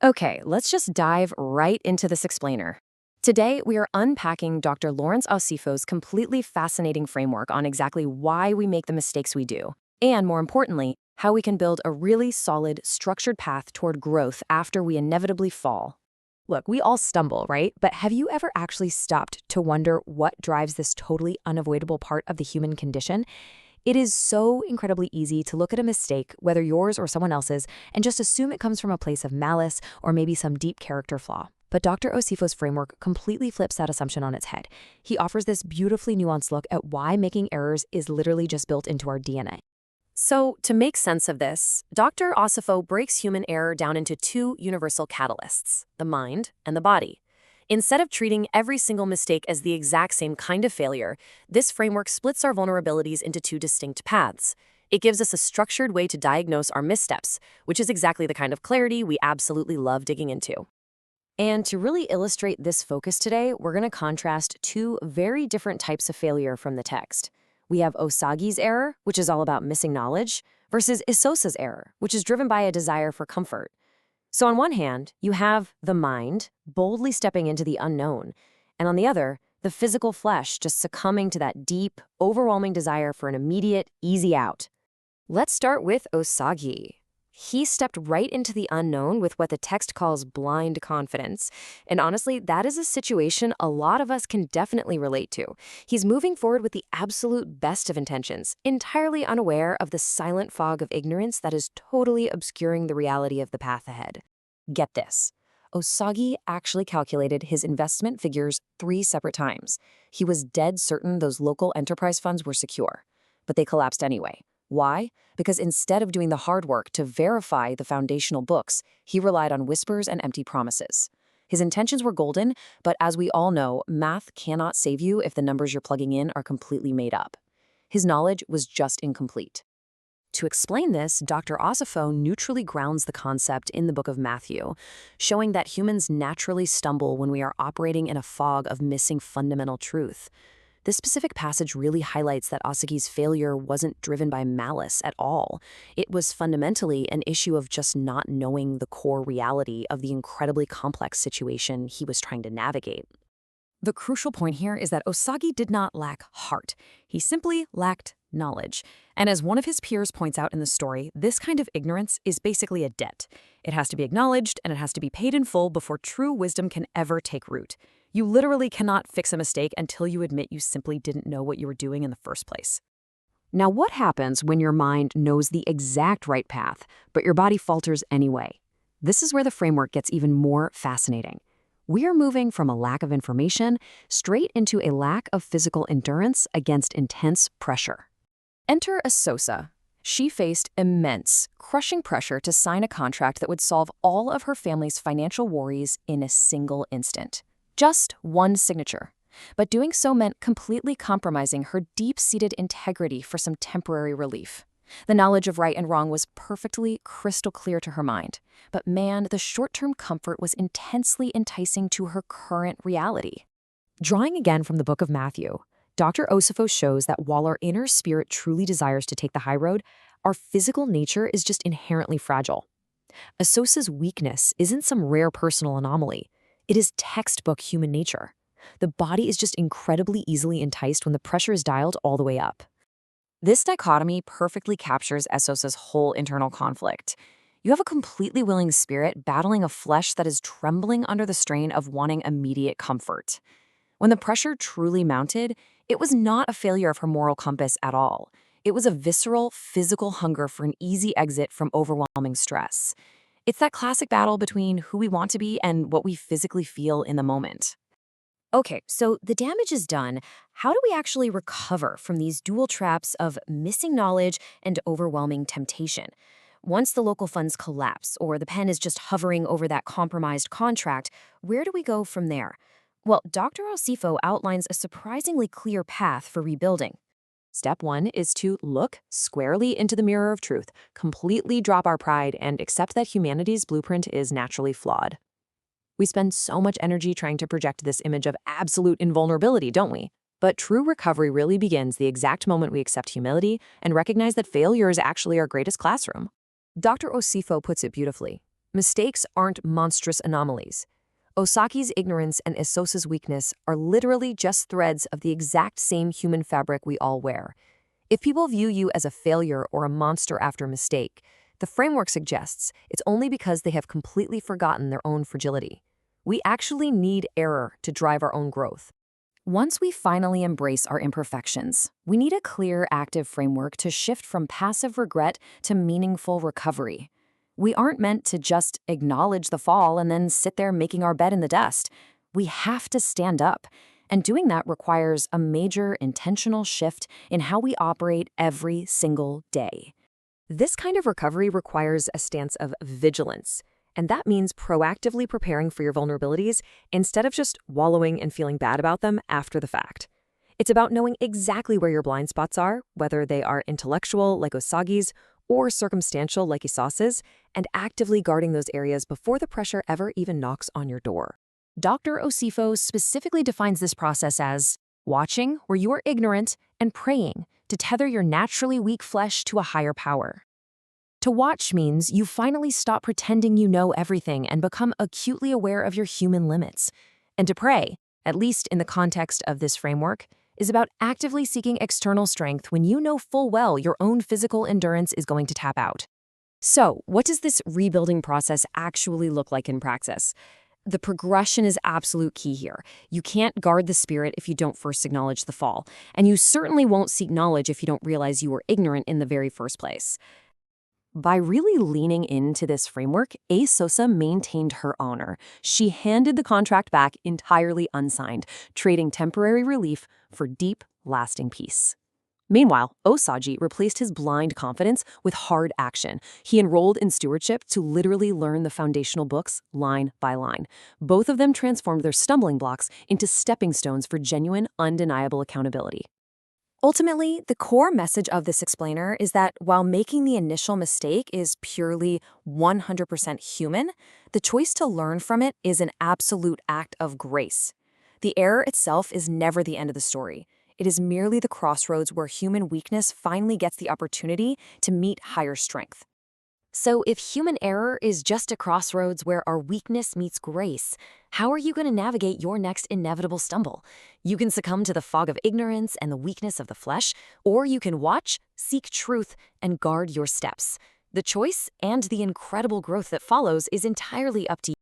Okay, let's just dive right into this explainer. Today, we are unpacking Dr. Lawrence Osifo's completely fascinating framework on exactly why we make the mistakes we do, and more importantly, how we can build a really solid, structured path toward growth after we inevitably fall. Look, we all stumble, right? But have you ever actually stopped to wonder what drives this totally unavoidable part of the human condition? It is so incredibly easy to look at a mistake, whether yours or someone else's, and just assume it comes from a place of malice or maybe some deep character flaw. But Dr. Osifo's framework completely flips that assumption on its head. He offers this beautifully nuanced look at why making errors is literally just built into our DNA. So, to make sense of this, Dr. Osifo breaks human error down into two universal catalysts, the mind and the body. Instead of treating every single mistake as the exact same kind of failure, this framework splits our vulnerabilities into two distinct paths. It gives us a structured way to diagnose our missteps, which is exactly the kind of clarity we absolutely love digging into. And to really illustrate this focus today, we're going to contrast two very different types of failure from the text. We have Osagi's error, which is all about missing knowledge, versus Isosa's error, which is driven by a desire for comfort. So on one hand, you have the mind boldly stepping into the unknown, and on the other, the physical flesh just succumbing to that deep, overwhelming desire for an immediate, easy out. Let's start with Osagi. He stepped right into the unknown with what the text calls blind confidence. And honestly, that is a situation a lot of us can definitely relate to. He's moving forward with the absolute best of intentions, entirely unaware of the silent fog of ignorance that is totally obscuring the reality of the path ahead. Get this. Osagi actually calculated his investment figures 3 separate times. He was dead certain those local enterprise funds were secure, but they collapsed anyway. Why? Because instead of doing the hard work to verify the foundational books, he relied on whispers and empty promises. His intentions were golden, but as we all know, math cannot save you if the numbers you're plugging in are completely made up. His knowledge was just incomplete. To explain this, Dr. Osifo neutrally grounds the concept in the book of Matthew, showing that humans naturally stumble when we are operating in a fog of missing fundamental truth. This specific passage really highlights that Osagi's failure wasn't driven by malice at all. It was fundamentally an issue of just not knowing the core reality of the incredibly complex situation he was trying to navigate. The crucial point here is that Osagi did not lack heart. He simply lacked knowledge. And as one of his peers points out in the story, this kind of ignorance is basically a debt. It has to be acknowledged and it has to be paid in full before true wisdom can ever take root. You literally cannot fix a mistake until you admit you simply didn't know what you were doing in the first place. Now, what happens when your mind knows the exact right path, but your body falters anyway? This is where the framework gets even more fascinating. We are moving from a lack of information straight into a lack of physical endurance against intense pressure. Enter Asosa. She faced immense, crushing pressure to sign a contract that would solve all of her family's financial worries in a single instant. Just one signature. But doing so meant completely compromising her deep-seated integrity for some temporary relief. The knowledge of right and wrong was perfectly crystal clear to her mind. But man, the short-term comfort was intensely enticing to her current reality. Drawing again from the book of Matthew, Dr. Osifo shows that while our inner spirit truly desires to take the high road, our physical nature is just inherently fragile. Asosa's weakness isn't some rare personal anomaly. It is textbook human nature. The body is just incredibly easily enticed when the pressure is dialed all the way up. This dichotomy perfectly captures Asosa's whole internal conflict. You have a completely willing spirit battling a flesh that is trembling under the strain of wanting immediate comfort. When the pressure truly mounted, it was not a failure of her moral compass at all. It was a visceral, physical hunger for an easy exit from overwhelming stress. It's that classic battle between who we want to be and what we physically feel in the moment. Okay, so the damage is done. How do we actually recover from these dual traps of missing knowledge and overwhelming temptation? Once the local funds collapse or the pen is just hovering over that compromised contract, where do we go from there? Well, Dr. Osifo outlines a surprisingly clear path for rebuilding. Step 1 is to look squarely into the mirror of truth, completely drop our pride, and accept that humanity's blueprint is naturally flawed. We spend so much energy trying to project this image of absolute invulnerability, don't we? But true recovery really begins the exact moment we accept humility and recognize that failure is actually our greatest classroom. Dr. Osifo puts it beautifully. Mistakes aren't monstrous anomalies. Osaki's ignorance and Esosa's weakness are literally just threads of the exact same human fabric we all wear. If people view you as a failure or a monster after a mistake, the framework suggests it's only because they have completely forgotten their own fragility. We actually need error to drive our own growth. Once we finally embrace our imperfections, we need a clear, active framework to shift from passive regret to meaningful recovery. We aren't meant to just acknowledge the fall and then sit there making our bed in the dust. We have to stand up, and doing that requires a major intentional shift in how we operate every single day. This kind of recovery requires a stance of vigilance, and that means proactively preparing for your vulnerabilities instead of just wallowing and feeling bad about them after the fact. It's about knowing exactly where your blind spots are, whether they are intellectual, like Osagi's, or circumstantial, like Isasa's, and actively guarding those areas before the pressure ever even knocks on your door. Dr. Osifo specifically defines this process as watching where you are ignorant and praying to tether your naturally weak flesh to a higher power. To watch means you finally stop pretending you know everything and become acutely aware of your human limits. And to pray, at least in the context of this framework, is about actively seeking external strength when you know full well your own physical endurance is going to tap out. So, what does this rebuilding process actually look like in practice? The progression is absolute key here. You can't guard the spirit if you don't first acknowledge the fall, and you certainly won't seek knowledge if you don't realize you were ignorant in the very first place. By really leaning into this framework, Sosa maintained her honor. She handed the contract back entirely unsigned, trading temporary relief for deep, lasting peace. Meanwhile, Osagi replaced his blind confidence with hard action. He enrolled in stewardship to literally learn the foundational books line by line. Both of them transformed their stumbling blocks into stepping stones for genuine, undeniable accountability. Ultimately, the core message of this explainer is that while making the initial mistake is purely 100% human, the choice to learn from it is an absolute act of grace. The error itself is never the end of the story. It is merely the crossroads where human weakness finally gets the opportunity to meet higher strength. So if human error is just a crossroads where our weakness meets grace, how are you going to navigate your next inevitable stumble? You can succumb to the fog of ignorance and the weakness of the flesh, or you can watch, seek truth, and guard your steps. The choice and the incredible growth that follows is entirely up to you.